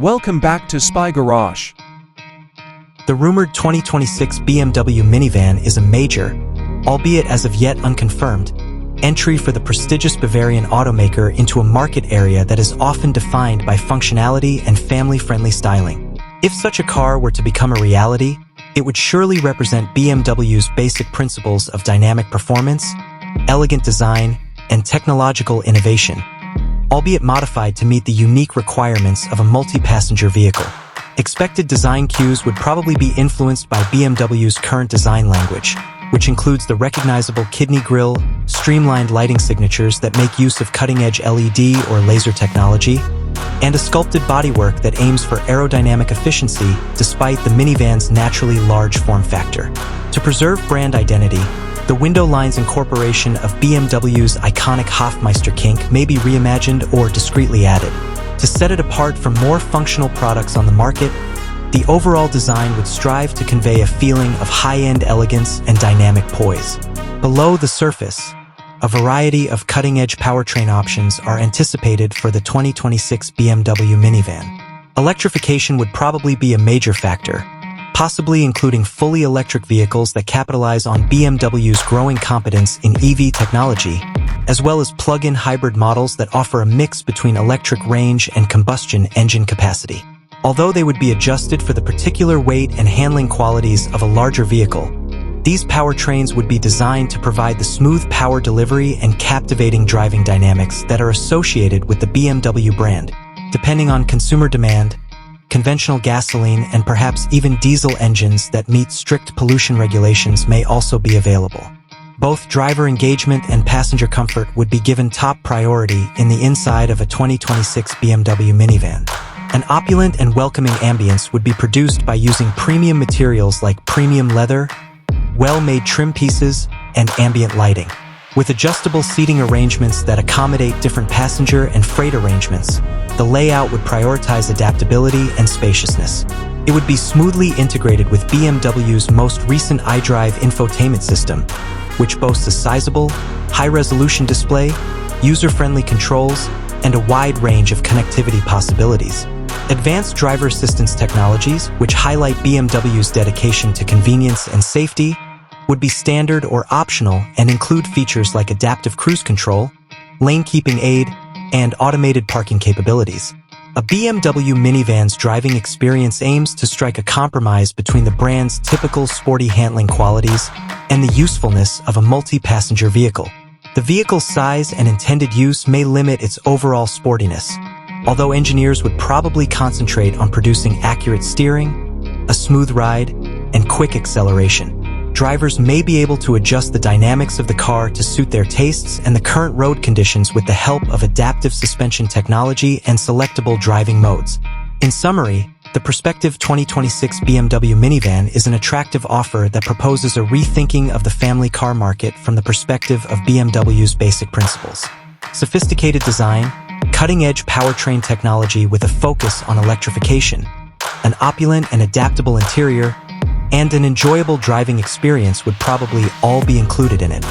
Welcome back to Spy Garage. The rumored 2026 BMW Minivan is a major, albeit as of yet unconfirmed, entry for the prestigious Bavarian automaker into a market area that is often defined by functionality and family-friendly styling. If such a car were to become a reality, it would surely represent BMW's basic principles of dynamic performance, elegant design, and technological innovation, albeit modified to meet the unique requirements of a multi-passenger vehicle. Expected design cues would probably be influenced by BMW's current design language, which includes the recognizable kidney grille, streamlined lighting signatures that make use of cutting-edge LED or laser technology, and a sculpted bodywork that aims for aerodynamic efficiency despite the minivan's naturally large form factor. To preserve brand identity, the window line's incorporation of BMW's iconic Hofmeister kink may be reimagined or discreetly added. To set it apart from more functional products on the market, the overall design would strive to convey a feeling of high-end elegance and dynamic poise. Below the surface, a variety of cutting-edge powertrain options are anticipated for the 2026 BMW Minivan. Electrification would probably be a major factor, possibly including fully electric vehicles that capitalize on BMW's growing competence in EV technology, as well as plug-in hybrid models that offer a mix between electric range and combustion engine capacity. Although they would be adjusted for the particular weight and handling qualities of a larger vehicle, these powertrains would be designed to provide the smooth power delivery and captivating driving dynamics that are associated with the BMW brand. Depending on consumer demand, conventional gasoline and perhaps even diesel engines that meet strict pollution regulations may also be available. Both driver engagement and passenger comfort would be given top priority in the inside of a 2026 BMW Minivan. An opulent and welcoming ambience would be produced by using premium materials like premium leather, well-made trim pieces, and ambient lighting. With adjustable seating arrangements that accommodate different passenger and freight arrangements, the layout would prioritize adaptability and spaciousness. It would be smoothly integrated with BMW's most recent iDrive infotainment system, which boasts a sizable, high-resolution display, user-friendly controls, and a wide range of connectivity possibilities. Advanced driver assistance technologies, which highlight BMW's dedication to convenience and safety, would be standard or optional and include features like adaptive cruise control, lane-keeping aid, and automated parking capabilities. A BMW Minivan's driving experience aims to strike a compromise between the brand's typical sporty handling qualities and the usefulness of a multi-passenger vehicle. The vehicle's size and intended use may limit its overall sportiness, although engineers would probably concentrate on producing accurate steering, a smooth ride, and quick acceleration. Drivers may be able to adjust the dynamics of the car to suit their tastes and the current road conditions with the help of adaptive suspension technology and selectable driving modes. In summary, the prospective 2026 BMW Minivan is an attractive offer that proposes a rethinking of the family car market from the perspective of BMW's basic principles. Sophisticated design, cutting-edge powertrain technology with a focus on electrification, an opulent and adaptable interior, and an enjoyable driving experience would probably all be included in it.